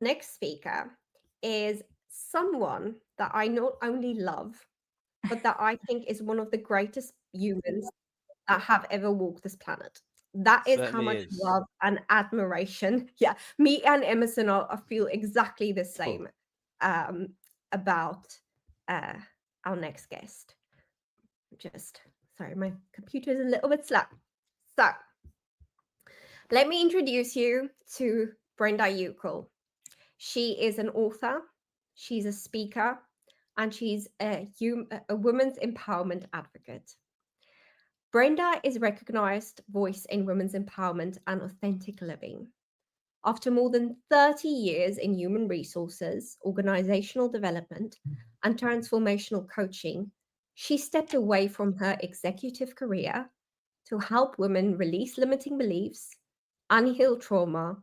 Next speaker is someone that I not only love, but that I think is one of the greatest humans that have ever walked this planet. That is how Certainly much is. love and admiration. Yeah, me and Emerson I feel exactly the Oh, same um, about uh, our next guest. Just sorry, my computer is a little bit slow. So let me introduce you to Brenda Uckel. She is an author, she's a speaker, and she's a women's empowerment advocate. Brenda is a recognized voice in women's empowerment and authentic living. After more than 30 years in human resources, organizational development, and transformational coaching, she stepped away from her executive career to help women release limiting beliefs, unheal trauma,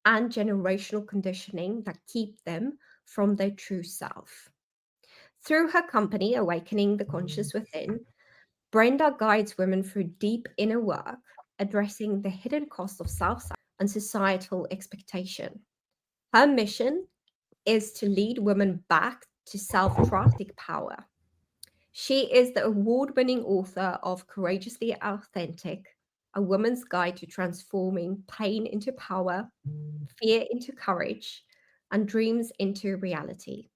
and generational conditioning that keep them from their true self. Through her company, Awakening the Conscious Within, Brenda guides women through deep inner work, addressing the hidden cost of self and societal expectation. Her mission is to lead women back to self trust power. She is the award winning author of Courageously Authentic, a woman's guide to transforming pain into power, fear into courage, and dreams into reality.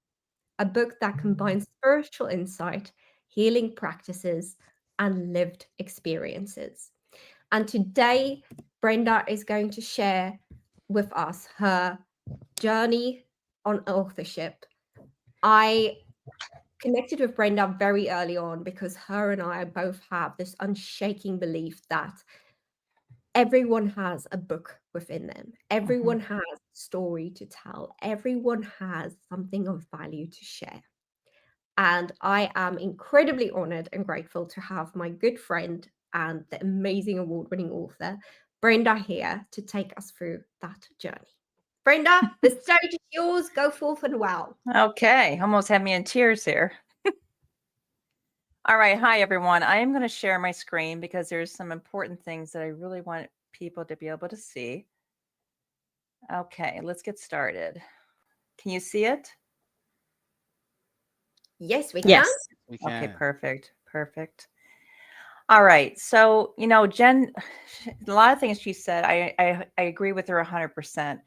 A book that combines spiritual insight, healing practices, and lived experiences. And today, Brenda is going to share with us her journey on authorship. I connected with Brenda very early on because her and I both have this unshaking belief that everyone has a book within them. Mhm. Everyone has a story to tell. Everyone has something of value to share. And I am incredibly honored and grateful to have my good friend and the amazing award winning author, Brenda, here to take us through that journey. Brenda, the stage is yours. Go forth and well. Okay, almost had me in tears here. All right, hi everyone. I am going to share my screen because there's some important things that I really want people to be able to see. Okay, let's get started. Can you see it? Yes, we can. Yes. we Okay, can. perfect. Perfect. All right. So, Jen, a lot of things she said, I agree with her 100%.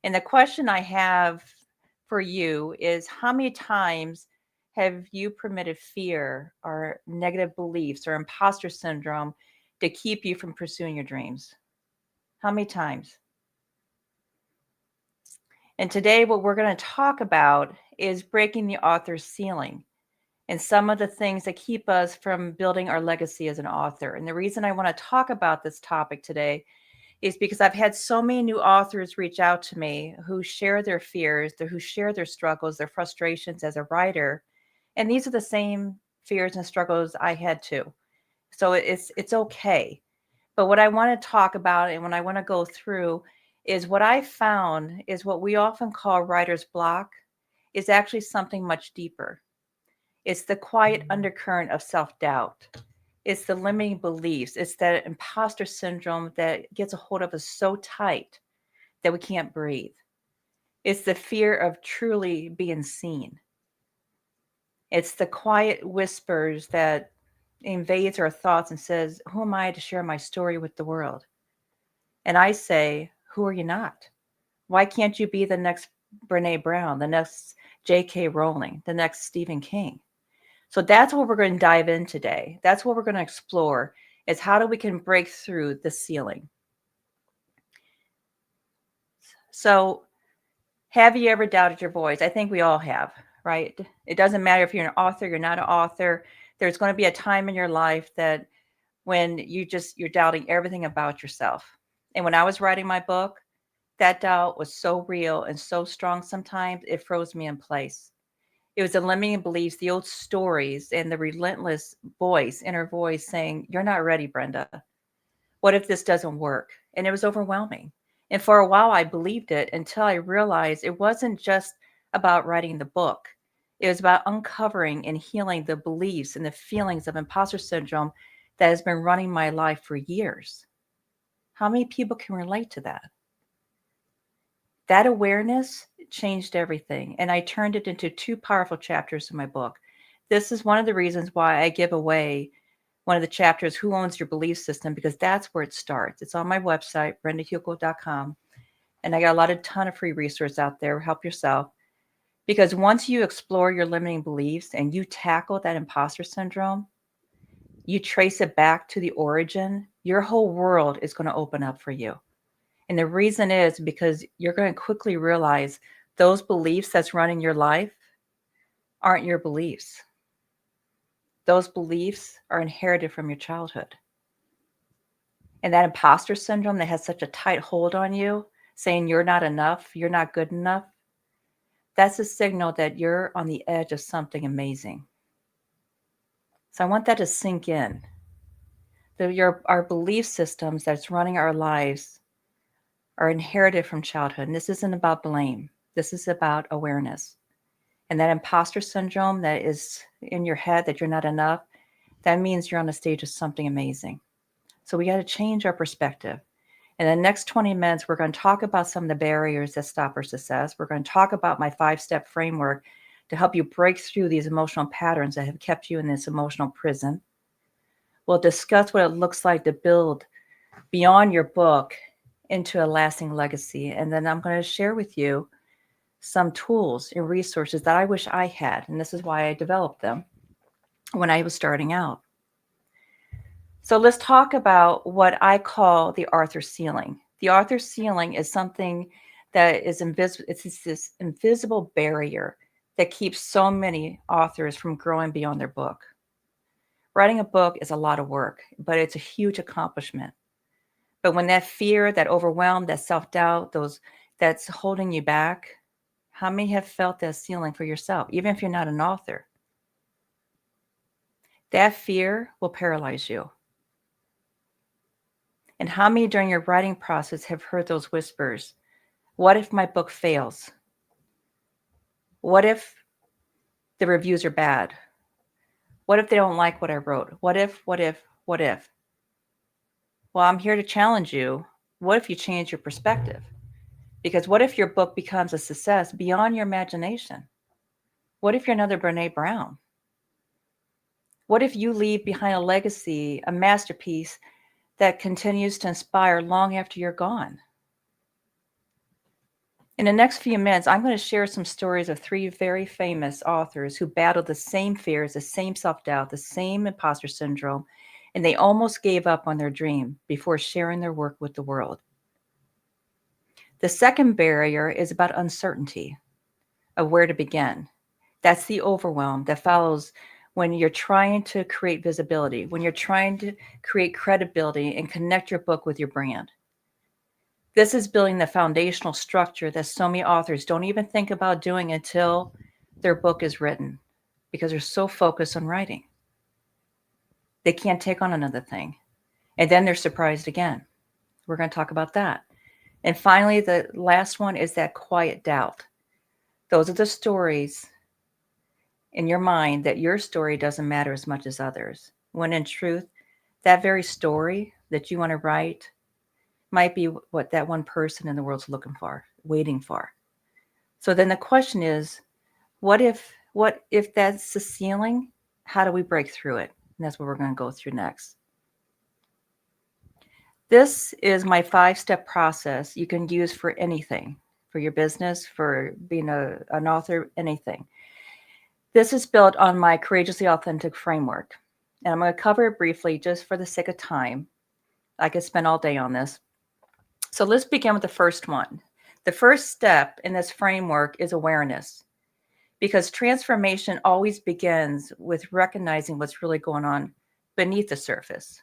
And the question I have for you is how many times have you permitted fear or negative beliefs or imposter syndrome to keep you from pursuing your dreams? How many times? And today, what we're going to talk about is breaking the author's ceiling and some of the things that keep us from building our legacy as an author. And the reason I want to talk about this topic today is because I've had so many new authors reach out to me who share their fears, who share their struggles, their frustrations as a writer. And these are the same fears and struggles I had too. So it's okay. But what I want to talk about and what I want to go through is what I found is what we often call writer's block is actually something much deeper. It's the quiet undercurrent of self doubt. It's the limiting beliefs. It's that imposter syndrome that gets a hold of us so tight that we can't breathe. It's the fear of truly being seen. It's the quiet whispers that invades our thoughts and says, who am I to share my story with the world? And I say, who are you not? Why can't you be the next Brene Brown, the next J.K. Rowling, the next Stephen King? So that's what we're going to dive in today. That's what we're going to explore is how do we can break through the ceiling. So have you ever doubted your voice? I think we all have, right? It doesn't matter if you're an author, you're not an author. There's going to be a time in your life that when you're doubting everything about yourself. And when I was writing my book, that doubt was so real and so strong sometimes it froze me in place. It was the limiting beliefs, the old stories, and the relentless voice, inner voice saying, you're not ready, Brenda. What if this doesn't work? And it was overwhelming. And for a while, I believed it until I realized it wasn't just about writing the book. It was about uncovering and healing the beliefs and the feelings of imposter syndrome that has been running my life for years. How many people can relate to that? That awareness changed everything. And I turned it into 2 powerful chapters in my book. This is one of the reasons why I give away one of the chapters, Who Owns Your Belief System, because that's where it starts. It's on my website, brendahugo.com. And I got a ton of free resources out there. Help yourself. Because once you explore your limiting beliefs and you tackle that imposter syndrome, you trace it back to the origin, your whole world is going to open up for you. And the reason is because you're going to quickly realize those beliefs that's running your life aren't your beliefs. Those beliefs are inherited from your childhood. And that imposter syndrome that has such a tight hold on you, saying you're not enough, you're not good enough, that's a signal that you're on the edge of something amazing. So I want that to sink in. Our belief systems that's running our lives are inherited from childhood. And this isn't about blame. This is about awareness. And that imposter syndrome that is in your head that you're not enough, that means you're on the stage of something amazing. So we got to change our perspective. In the next 20 minutes, we're going to talk about some of the barriers that stop our success. We're going to talk about my 5-step framework to help you break through these emotional patterns that have kept you in this emotional prison. We'll discuss what it looks like to build beyond your book into a lasting legacy. And then I'm going to share with you some tools and resources that I wish I had. And this is why I developed them when I was starting out. So let's talk about what I call the Arthur ceiling. The Arthur ceiling is something that is invisible. It's this invisible barrier that keeps so many authors from growing beyond their book. Writing a book is a lot of work, but it's a huge accomplishment. But when that fear, that overwhelm, that self-doubt, that's holding you back, how many have felt that ceiling for yourself, even if you're not an author? That fear will paralyze you. And how many during your writing process have heard those whispers? What if my book fails? What if the reviews are bad? What if they don't like what I wrote? What if? Well, I'm here to challenge you. What if you change your perspective? Because what if your book becomes a success beyond your imagination? What if you're another Brené Brown? What if you leave behind a legacy, a masterpiece that continues to inspire long after you're gone? In the next few minutes, I'm going to share some stories of 3 very famous authors who battled the same fears, the same self-doubt, the same imposter syndrome, and they almost gave up on their dream before sharing their work with the world. The second barrier is about uncertainty of where to begin. That's the overwhelm that follows when you're trying to create visibility, when you're trying to create credibility and connect your book with your brand. This is building the foundational structure that so many authors don't even think about doing until their book is written because they're so focused on writing. They can't take on another thing. And then they're surprised again. We're going to talk about that. And finally, the last one is that quiet doubt. Those are the stories in your mind that your story doesn't matter as much as others, when in truth, that very story that you want to write might be what that one person in the world's looking for, waiting for. So then the question is, what if that's the ceiling? How do we break through it? And that's what we're going to go through next. This is my 5-step process you can use for anything, for your business, for being an author, anything. This is built on my Courageously Authentic framework. And I'm going to cover it briefly just for the sake of time. I could spend all day on this. So let's begin with the first one. The first step in this framework is awareness, because transformation always begins with recognizing what's really going on beneath the surface.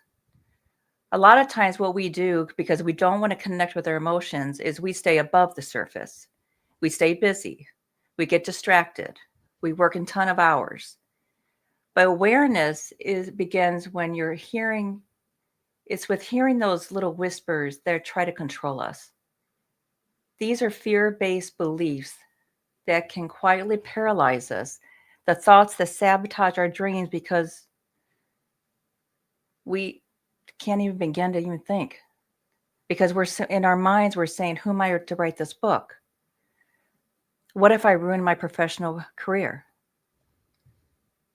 A lot of times what we do, because we don't want to connect with our emotions, is we stay above the surface. We stay busy. We get distracted. We work a ton of hours. But awareness begins when you're hearing. It's with hearing those little whispers that try to control us. These are fear-based beliefs that can quietly paralyze us, the thoughts that sabotage our dreams because we can't even begin to even think. Because we're in our minds, we're saying, who am I to write this book? What if I ruin my professional career,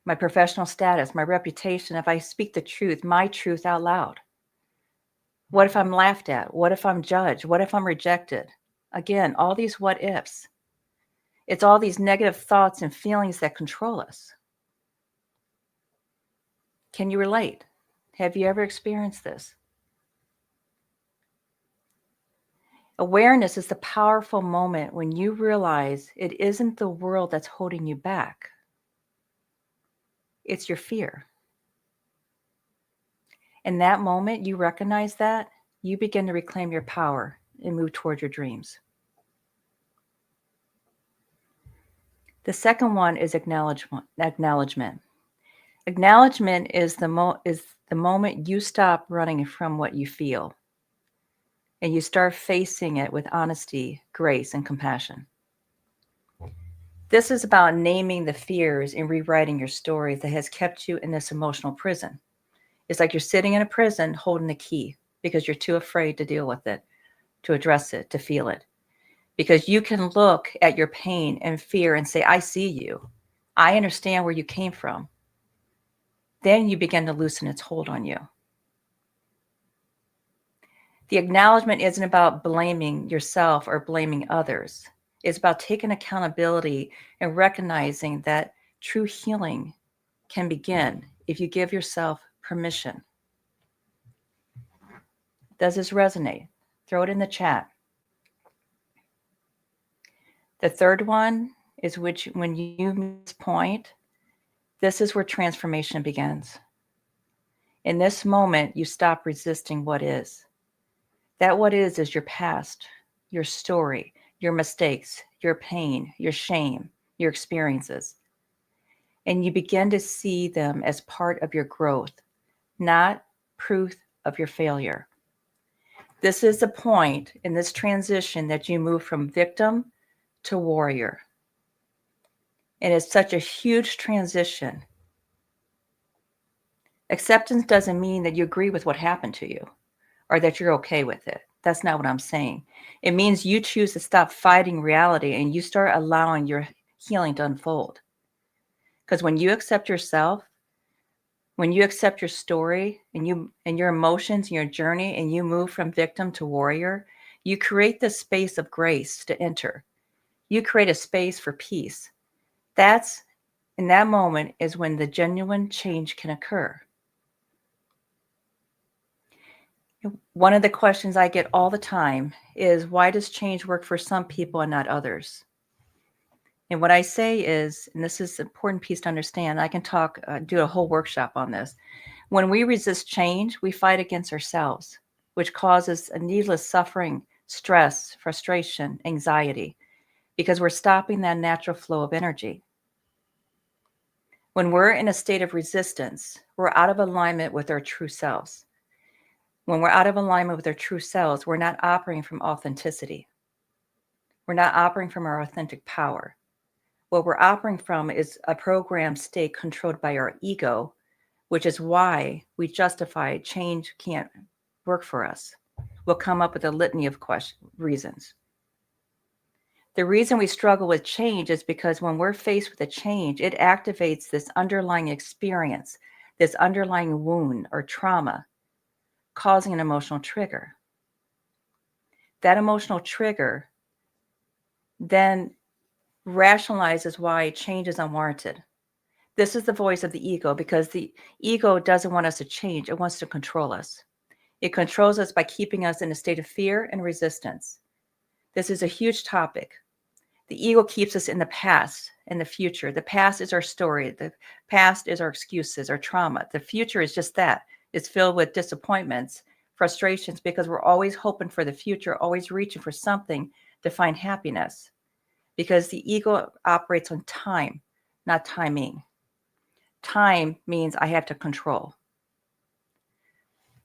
my professional status, my reputation, if I speak the truth, my truth out loud? What if I'm laughed at? What if I'm judged? What if I'm rejected? Again, all these what ifs. It's all these negative thoughts and feelings that control us. Can you relate? Have you ever experienced this? Awareness is the powerful moment when you realize it isn't the world that's holding you back. It's your fear. In that moment, you recognize that, you begin to reclaim your power and move toward your dreams. The second one is acknowledgement. Acknowledgement is the moment you stop running from what you feel and you start facing it with honesty, grace, and compassion. This is about naming the fears and rewriting your story that has kept you in this emotional prison. It's like you're sitting in a prison holding the key because you're too afraid to deal with it, to address it, to feel it. Because you can look at your pain and fear and say, I see you. I understand where you came from. Then you begin to loosen its hold on you. The acknowledgement isn't about blaming yourself or blaming others. It's about taking accountability and recognizing that true healing can begin if you give yourself permission. Does this resonate? Throw it in the chat. The third one is when you meet this point, this is where transformation begins. In this moment, you stop resisting what is. That what is your past, your story, your mistakes, your pain, your shame, your experiences. And you begin to see them as part of your growth, not proof of your failure. This is the point in this transition that you move from victim to warrior. And it's such a huge transition. Acceptance doesn't mean that you agree with what happened to you or that you're okay with it. That's not what I'm saying. It means you choose to stop fighting reality and you start allowing your healing to unfold. Because when you accept yourself, when you accept your story and your emotions and your journey and you move from victim to warrior, you create this space of grace to enter. You create a space for peace. That's in that moment is when the genuine change can occur. One of the questions I get all the time is, why does change work for some people and not others? And what I say is, and this is an important piece to understand, I can do a whole workshop on this. When we resist change, we fight against ourselves, which causes a needless suffering, stress, frustration, anxiety, because we're stopping that natural flow of energy. When we're in a state of resistance, we're out of alignment with our true selves. When we're out of alignment with our true selves, we're not operating from authenticity. We're not operating from our authentic power. What we're operating from is a programmed state controlled by our ego, which is why we justify change can't work for us. We'll come up with a litany of reasons. The reason we struggle with change is because when we're faced with a change, it activates this underlying experience, this underlying wound or trauma, causing an emotional trigger. That emotional trigger then rationalizes why change is unwarranted. This is the voice of the ego, because the ego doesn't want us to change. It wants to control us. It controls us by keeping us in a state of fear and resistance. This is a huge topic. The ego keeps us in the past and the future. The past is our story. The past is our excuses, our trauma. The future is just that. It's filled with disappointments, frustrations, because we're always hoping for the future, always reaching for something to find happiness. Because the ego operates on time, not timing. Time means I have to control.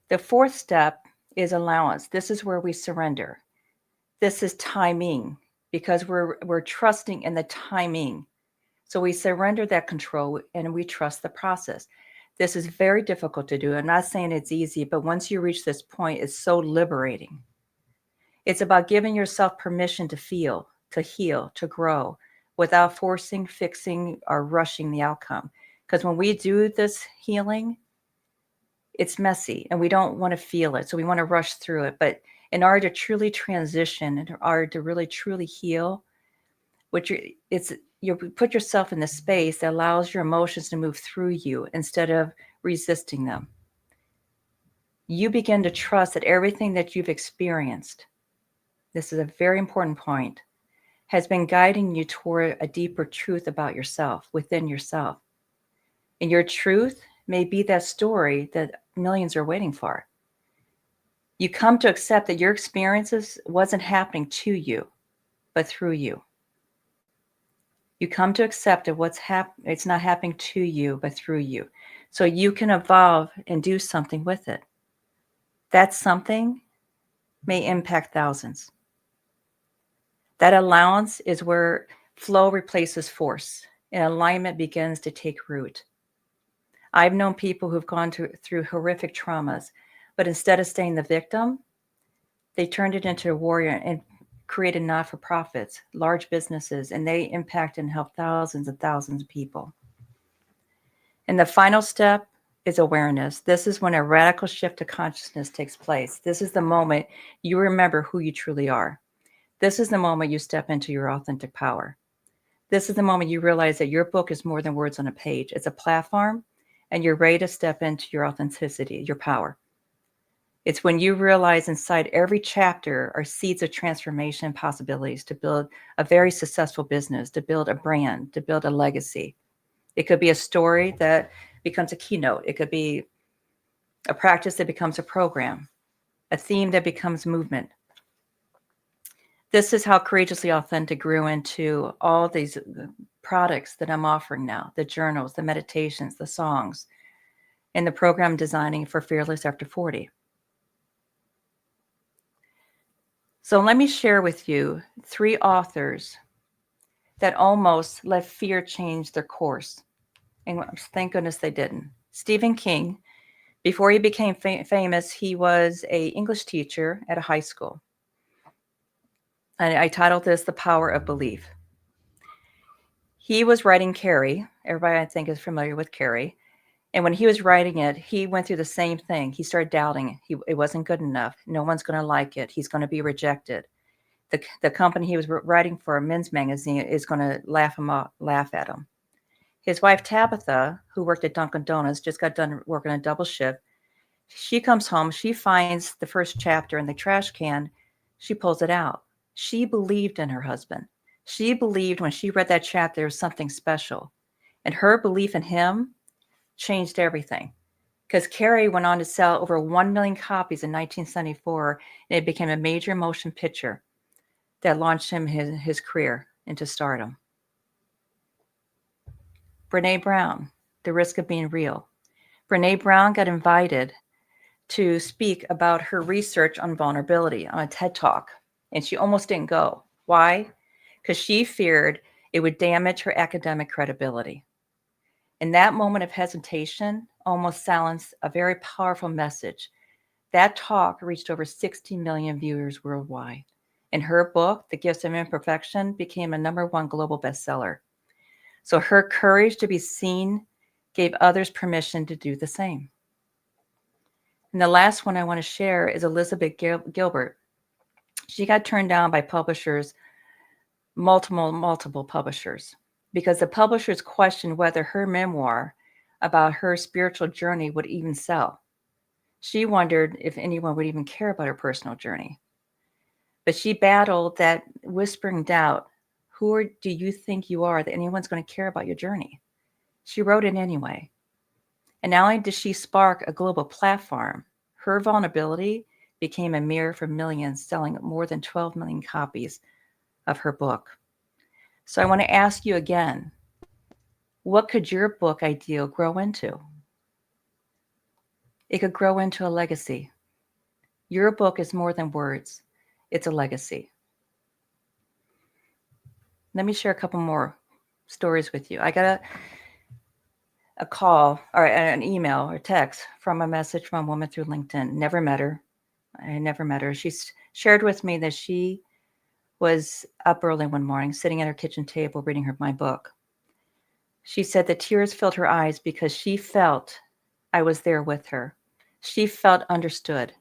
The fourth step is allowance. This is where we surrender. This is timing, because we're trusting in the timing. So we surrender that control and we trust the process. This is very difficult to do. I'm not saying it's easy, but once you reach this point, it's so liberating. It's about giving yourself permission to feel, to heal, to grow, without forcing, fixing, or rushing the outcome. Because when we do this healing, it's messy and we don't want to feel it. So we want to rush through it. But in order to truly transition, in order to really truly heal, you put yourself in the space that allows your emotions to move through you instead of resisting them. You begin to trust that everything that you've experienced, this is a very important point, has been guiding you toward a deeper truth about yourself, within yourself. And your truth may be that story that millions are waiting for. You come to accept that your experiences wasn't happening to you, but through you. You come to accept that it's not happening to you, but through you. So you can evolve and do something with it. That something may impact thousands. That allowance is where flow replaces force and alignment begins to take root. I've known people who've gone through horrific traumas, but instead of staying the victim, they turned it into a warrior and created not-for-profits, large businesses, and they impact and help thousands and thousands of people. And the final step is awareness. This is when a radical shift of consciousness takes place. This is the moment you remember who you truly are. This is the moment you step into your authentic power. This is the moment you realize that your book is more than words on a page. It's a platform, and you're ready to step into your authenticity, your power. It's when you realize inside every chapter are seeds of transformation and possibilities to build a very successful business, to build a brand, to build a legacy. It could be a story that becomes a keynote. It could be a practice that becomes a program, a theme that becomes movement. This is how Courageously Authentic grew into all these products that I'm offering now, the journals, the meditations, the songs, and the program designing for Fearless After 40. So let me share with you 3 authors that almost let fear change their course. And thank goodness they didn't. Stephen King, before he became famous, he was an English teacher at a high school. And I titled this The Power of Belief. He was writing Carrie. Everybody, I think, is familiar with Carrie. And when he was writing it, he went through the same thing. He started doubting it wasn't good enough. No one's going to like it. He's going to be rejected. The company he was writing for, a men's magazine, is going to laugh at him. His wife, Tabitha, who worked at Dunkin' Donuts, just got done working a double shift. She comes home. She finds the first chapter in the trash can. She pulls it out. She believed in her husband. She believed when she read that chapter there was something special. And her belief in him changed everything. Because Carrie went on to sell over 1 million copies in 1974, and it became a major motion picture that launched him his career into stardom. Brené Brown, The Risk of Being Real. Brené Brown got invited to speak about her research on vulnerability on a TED Talk, and she almost didn't go. Why? Because she feared it would damage her academic credibility. And that moment of hesitation almost silenced a very powerful message. That talk reached over 60 million viewers worldwide. And her book, The Gifts of Imperfection, became a #1 global bestseller. So her courage to be seen gave others permission to do the same. And the last one I want to share is Elizabeth Gilbert. She got turned down by publishers, multiple publishers, because the publishers questioned whether her memoir about her spiritual journey would even sell. She wondered if anyone would even care about her personal journey. But she battled that whispering doubt. Who do you think you are that anyone's going to care about your journey? She wrote it anyway. And not only did she spark a global platform, her vulnerability became a mirror for millions, selling more than 12 million copies of her book. So I want to ask you again, what could your book ideal grow into? It could grow into a legacy. Your book is more than words. It's a legacy. Let me share a couple more stories with you. I got a call or an email or text from a message from a woman through LinkedIn. Never met her. I never met her. She shared with me that she was up early one morning, sitting at her kitchen table, reading my book. She said the tears filled her eyes because she felt I was there with her. She felt understood.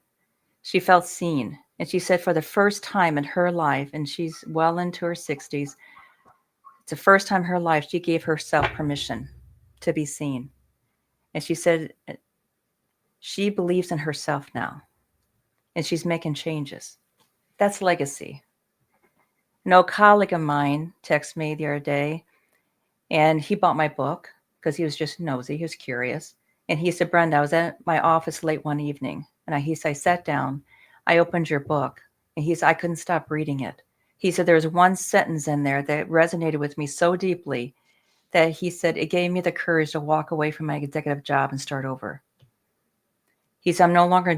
She felt seen. And she said for the first time in her life, and she's well into her 60s, it's the first time in her life she gave herself permission to be seen. And she said she believes in herself now, and she's making changes. That's legacy. An old colleague of mine texted me the other day, and he bought my book because he was just nosy. He was curious. And he said, Brenda, I was at my office late one evening, and I sat down. I opened your book, and he said, I couldn't stop reading it. He said, there's one sentence in there that resonated with me so deeply that he said, it gave me the courage to walk away from my executive job and start over. He said, I'm no longer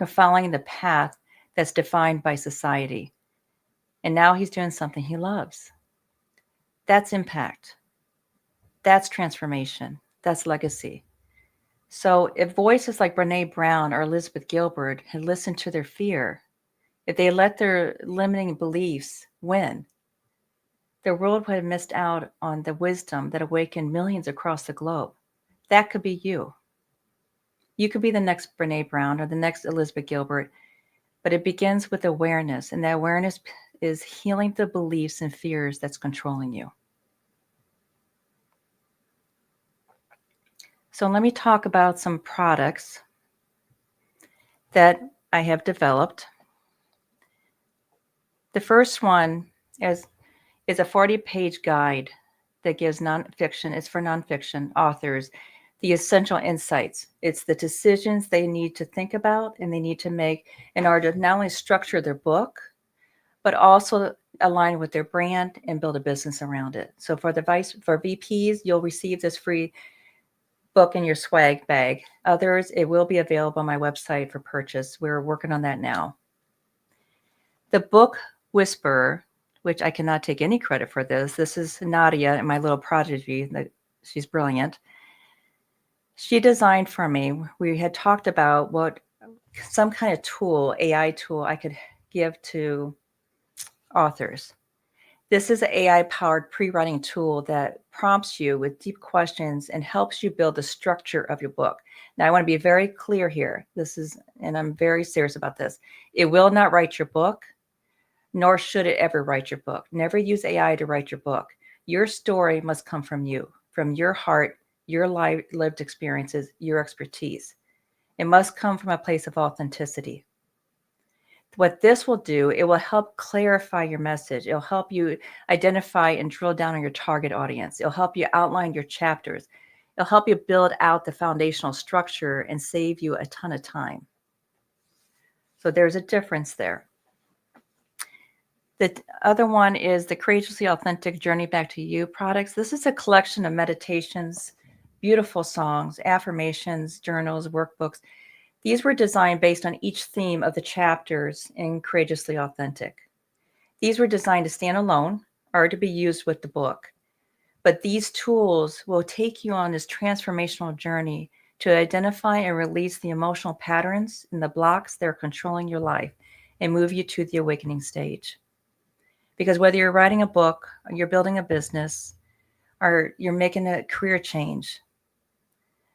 following the path that's defined by society. And now he's doing something he loves. That's impact. That's transformation. That's legacy. So if voices like Brene Brown or Elizabeth Gilbert had listened to their fear, if they let their limiting beliefs win, the world would have missed out on the wisdom that awakened millions across the globe. That could be you. You could be the next Brene Brown or the next Elizabeth Gilbert, but it begins with awareness, and that awareness is healing the beliefs and fears that's controlling you. So let me talk about some products that I have developed. The first one is a 40-page guide that gives nonfiction. It's for nonfiction authors, the essential insights. It's the decisions they need to think about and they need to make in order to not only structure their book, but also align with their brand and build a business around it. So for VPs, you'll receive this free book in your swag bag. Others, it will be available on my website for purchase. We're working on that now. The Book Whisperer, which I cannot take any credit for this. This is Nadia, my little prodigy. She's brilliant. She designed for me. We had talked about what some kind of tool, AI tool, I could give to authors. This is an AI-powered pre-writing tool that prompts you with deep questions and helps you build the structure of your book. Now, I want to be very clear here. And I'm very serious about this. It will not write your book, nor should it ever write your book. Never use AI to write your book. Your story must come from you, from your heart, your lived experiences, your expertise. It must come from a place of authenticity. What this will do, it will help clarify your message. It'll help you identify and drill down on your target audience. It'll help you outline your chapters. It'll help you build out the foundational structure and save you a ton of time. So there's a difference there. The other one is the Courageously Authentic Journey Back to You products. This is a collection of meditations, beautiful songs, affirmations, journals, workbooks. These were designed based on each theme of the chapters in Courageously Authentic. These were designed to stand alone or to be used with the book. But these tools will take you on this transformational journey to identify and release the emotional patterns and the blocks that are controlling your life and move you to the awakening stage. Because whether you're writing a book, or you're building a business, or you're making a career change,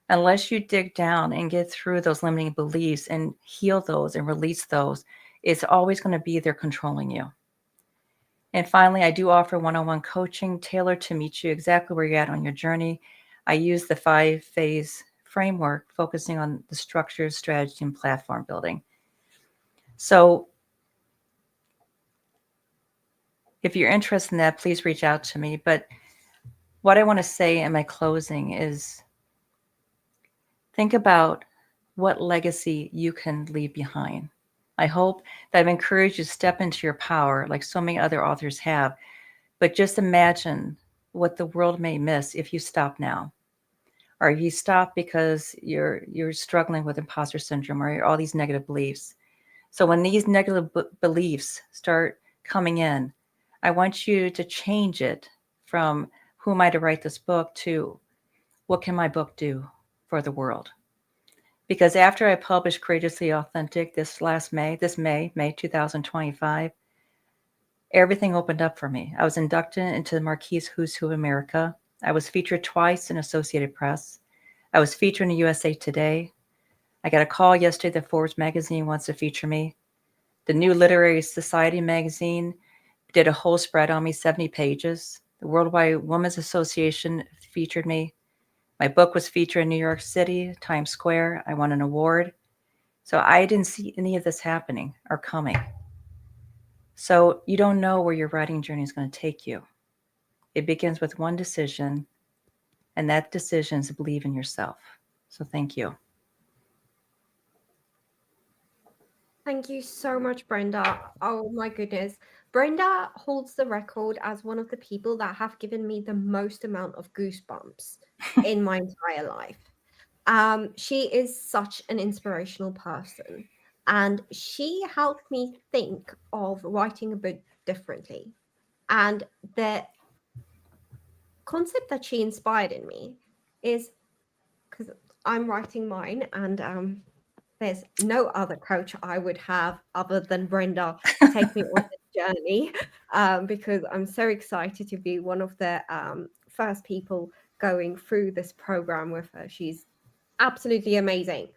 unless you dig down and get through those limiting beliefs and heal those and release those, it's always going to be there controlling you. And finally, I do offer one-on-one coaching tailored to meet you exactly where you're at on your journey. I use the 5-phase framework, focusing on the structure, strategy, and platform building. So if you're interested in that, please reach out to me. But what I want to say in my closing is think about what legacy you can leave behind. I hope that I've encouraged you to step into your power like so many other authors have. But just imagine what the world may miss if you stop now. Or if you stop because you're struggling with imposter syndrome or all these negative beliefs. So when these negative beliefs start coming in, I want you to change it from who am I to write this book to what can my book do for the world? Because after I published Courageously Authentic this May 2025, everything opened up for me. I was inducted into the Marquise Who's Who America. I was featured twice in Associated Press. I was featured in USA Today. I got a call yesterday that Forbes magazine wants to feature me. The New Literary Society magazine did a whole spread on me, 70 pages. The Worldwide Women's Association featured me. My book was featured in New York City, Times Square. I won an award. So I didn't see any of this happening or coming. So you don't know where your writing journey is going to take you. It begins with one decision, and that decision is to believe in yourself. So thank you. Thank you so much, Brenda. Oh my goodness. Brenda holds the record as one of the people that have given me the most amount of goosebumps in my entire life. She is such an inspirational person, and she helped me think of writing a book differently. And the concept that she inspired in me is because I'm writing mine, and there's no other coach I would have other than Brenda take me on this journey, because I'm so excited to be one of the first people going through this program with her. She's absolutely amazing.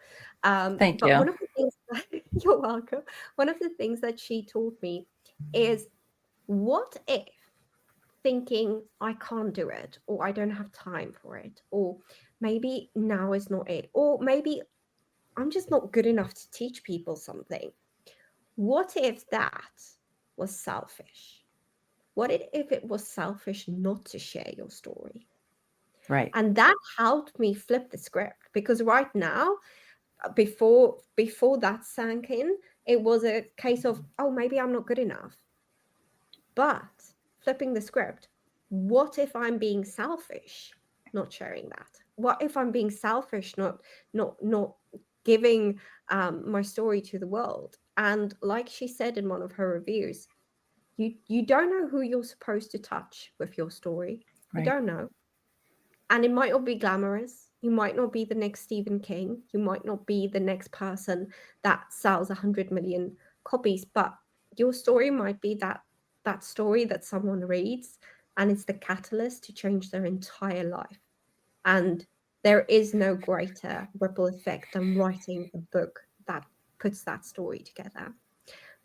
Thank But you. one of the things you're welcome. One of the things that she taught me is, what if thinking I can't do it, or I don't have time for it, or maybe now is not it, or maybe I'm just not good enough to teach people something. What if that was selfish? What if it was selfish not to share your story? Right. And that helped me flip the script, because right now, before that sank in, it was a case of, oh, maybe I'm not good enough. But flipping the script, what if I'm being selfish not sharing that? What if I'm being selfish not giving my story to the world? And like she said in one of her reviews, you don't know who you're supposed to touch with your story. You Right. don't know. And it might not be glamorous. You might not be the next Stephen King. You might not be the next person that sells 100 million copies, but your story might be that story that someone reads, and it's the catalyst to change their entire life. And there is no greater ripple effect than writing a book that puts that story together.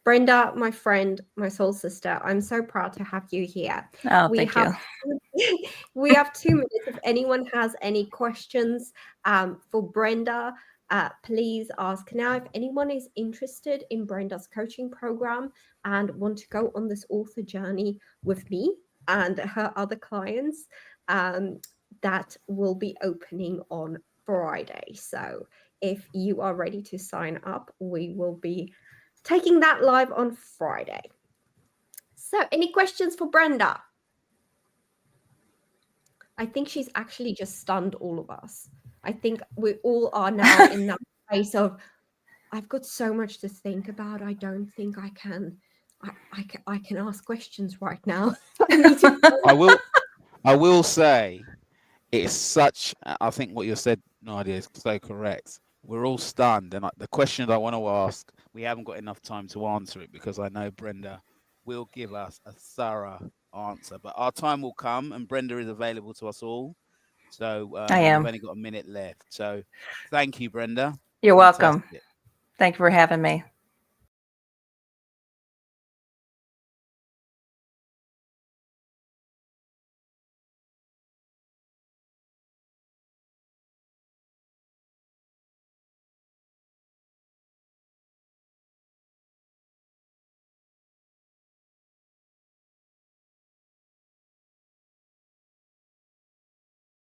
Brenda, my friend, my soul sister, I'm so proud to have you here. Oh, We thank have you. we have 2 minutes. If anyone has any questions for Brenda, please ask now. If anyone is interested in Brenda's coaching program and want to go on this author journey with me and her other clients, that will be opening on Friday. So if you are ready to sign up, we will be taking that live on Friday. So, any questions for Brenda? I think she's actually just stunned all of us. I think we all are now in that place of, I've got so much to think about. I don't think I can. I can ask questions right now. I need to. I will say it's such. I think what you said, Nadia, is so correct. We're all stunned, and the question I want to ask, we haven't got enough time to answer it, because I know Brenda will give us a thorough answer. But our time will come, and Brenda is available to us all. So I we've am. only got a minute left. So thank you, Brenda. You're welcome. Fantastic. Thank you for having me.